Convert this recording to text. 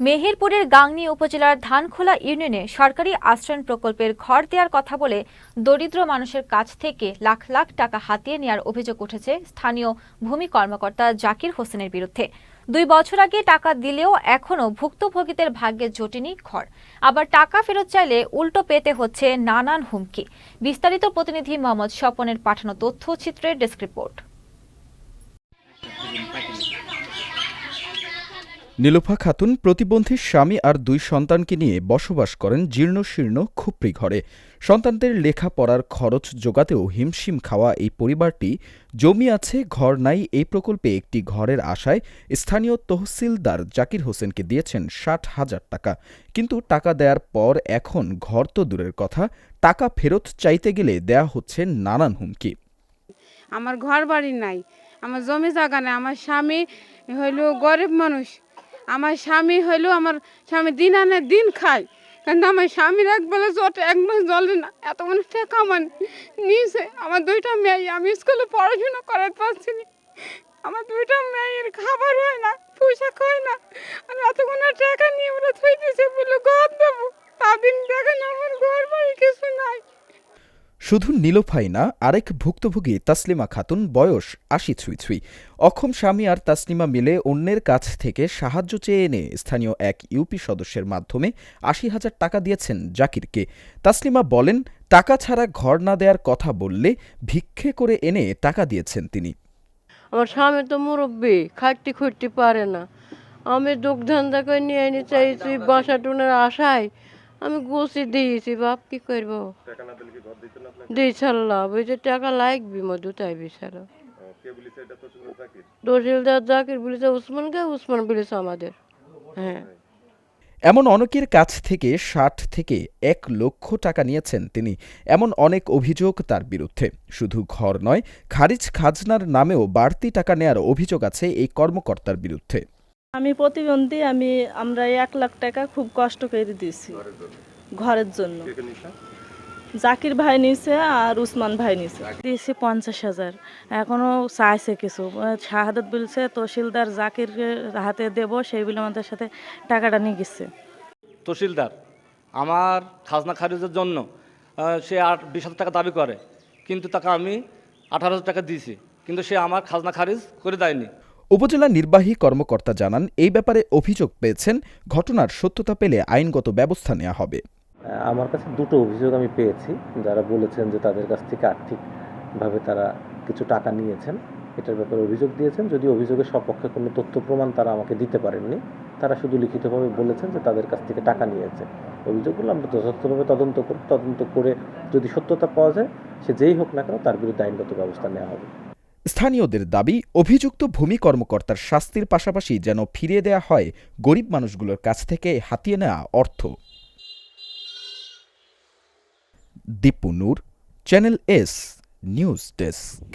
মেহেরপুরের গাংনী উপজেলার ধানখোলা ইউনিয়নে সরকারি আশ্রয় প্রকল্পের ঘর দেওয়ার কথা বলে দরিদ্র মানুষের কাছ থেকে লাখ লাখ টাকা হাতিয়ে নেওয়ার অভিযোগ উঠেছে স্থানীয় ভূমি কর্মকর্তা জাকির হোসেনের বিরুদ্ধে। 2 বছর আগে টাকা দিলেও এখনও ভুক্তভোগীদের ভাগ্যে জোটেনি ঘর। আবার টাকা ফেরত চাইলে উল্টো পেতে হচ্ছে নানান হুমকি। বিস্তারিত প্রতিনিধি মোহাম্মদ স্বপনের পাঠানো তথ্যচিত্রের ডেস্ক রিপোর্ট। নীলুফা খাতুন প্রতিবন্ধী স্বামী আর 2 সন্তানকে নিয়ে বসবাস করেন জীর্ণশীর্ণ খুপড়ি ঘরে। সন্তানদের লেখাপড়ার খরচ জোগাতেও হিমশিম খাওয়া এই পরিবারটি জমি আছে ঘর নাই এই প্রকল্পে একটি ঘরের আশায় স্থানীয় তহসিলদার জাকির হোসেনকে দিয়েছেন 60,000 টাকা। কিন্তু টাকা দেওয়ার পর এখন ঘর তো দূরের কথা, টাকা ফেরত চাইতে গেলে দেয়া হচ্ছে নানান হুমকি। আমার ঘর বাড়ি নাই, আমার জমি জায়গা নাই, আমার স্বামী হইল গরিব মানুষ, আমার স্বামী দিন আনে দিন খায়, কিন্তু আমার স্বামীর একবেলা জটে একবেলা জলে না, এত মানুষ টাকা আমার নিয়েছে। আমার 2টা মেয়ে, আমি স্কুলে পড়াশোনা করাতে পারছি না, আমার 2টা মেয়ের খাবার হয় না, পোশাক হয় না, আর এতগুলো টাকা নিয়ে ওরা থুই দিয়েছে বলে ঘর দেবো, তাদিন দেখেন আমার ঘর বাড়ি কিছু নাই। শুধু নীলুফাই না, আরেক ভুক্তভোগী তাসলিমা খাতুন, বয়স 80 ছুঁই। অক্ষম স্বামী আর তাসলিমা মিলে অন্যের কাছ থেকে সাহায্য চেয়ে এনে স্থানীয় এক ইউপি সদস্যের মাধ্যমে 80,000 টাকা দিয়েছেন জাকিরকে। তাসলিমা বলেন, টাকা ছাড়া ঘর না দেওয়ার কথা বললে ভিক্ষে করে এনে টাকা দিয়েছেন তিনি। আমার স্বামী তো মুরব্বী, খাটতে খুঁটতে পারে না, আমি দুঃখ ধান্দা করে নিয়ে এনে চাইছি বাসা টুনের আশায় আমি গুছি দিয়েছি। বাপ কি করবো, দিয়েছাল্লাহ বুঝে টাকা লাগবি মধু তাই বিছাড়া তহসিলদার জাকির বলেছে উসমানকে, উসমান বলেছে আমাদের। হ্যাঁ, এমন অনেকের কাছ থেকে 60 থেকে 1 লক্ষ টাকা নিয়েছেন তিনি। এমন অনেক অভিযোগ তার বিরুদ্ধে। শুধু ঘর নয়, খারিজ খাজনার নামেও বাড়তি টাকা নেয়ার অভিযোগ আছে এই কর্মকর্তার বিরুদ্ধে। আমি প্রতিবন্ধী, আমরা 1 লাখ টাকা খুব কষ্ট করে দিয়েছি ঘরের জন্য। জাকির ভাই নিছে আর উসমান ভাই নিছে, দিয়েছি 50,000। এখনো চাইছে কিছু, শাহাদত বলছে তহসিলদার জাকির হাতে দেব, সেই বলে আমাদের সাথে টাকাটা নিয়ে গেছে। তহসিলদার আমার খাজনা খারিজের জন্য সে 20,000 টাকা দাবি করে, কিন্তু তাকে আমি 18,000 টাকা দিয়েছি, কিন্তু সে আমার খাজনা খারিজ করে দেয়নি। উপজেলা নির্বাহী কর্মকর্তা জানান, এই ব্যাপারে অভিযোগ পেয়েছেন, ঘটনার সত্যতা পেলে আইনগত ব্যবস্থা নেওয়া হবে। আমার কাছে 2টো অভিযোগ আমি পেয়েছি, যারা বলেছেন যে তাদের কাছ থেকে আর্থিকভাবে তারা কিছু টাকা নিয়েছেন, এটার ব্যাপারে অভিযোগ দিয়েছেন। যদি অভিযোগের সপক্ষে কোনো তথ্য প্রমাণ তারা আমাকে দিতে পারেননি, তারা শুধু লিখিতভাবে বলেছেন যে তাদের কাছ থেকে টাকা নিয়েছে। অভিযোগগুলো আমরা যথাযথভাবে তদন্ত করে যদি সত্যতা পাওয়া যায়, সে যেই হোক না কেন তার বিরুদ্ধে আইনগত ব্যবস্থা নেওয়া হবে। স্থানীয়দের দাবি, অভিযুক্ত ভূমি কর্মকর্তার শাস্তির পাশাপাশি যেন ফিরিয়ে দেয়া হয় গরিব মানুষগুলোর কাছ থেকে হাতিয়ে নেওয়া অর্থ। দীপু নূর, চ্যানেল এস নিউজ ডেস্ক।